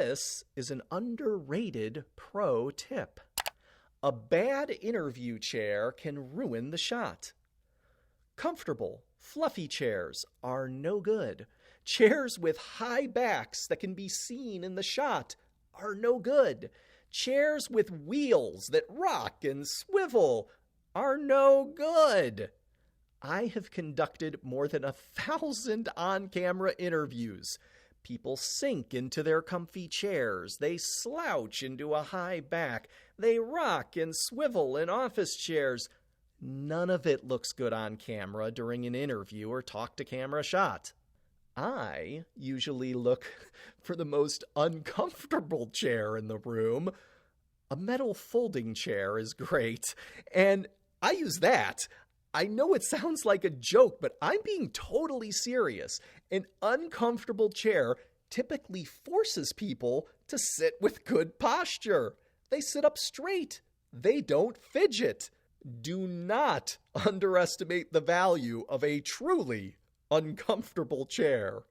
This is an underrated pro tip. A bad interview chair can ruin the shot. Comfortable, fluffy chairs are no good. Chairs with high backs that can be seen in the shot are no good. Chairs with wheels that rock and swivel are no good. I have conducted more than 1,000 on-camera interviews. People sink into their comfy chairs. They slouch into a high back. They rock and swivel in office chairs. None of it looks good on camera during an interview or talk-to-camera shot. I usually look for the most uncomfortable chair in the room. A metal folding chair is great, and I use that. I know it sounds like a joke, but I'm being totally serious. An uncomfortable chair typically forces people to sit with good posture. They sit up straight. They don't fidget. Do not underestimate the value of a truly uncomfortable chair.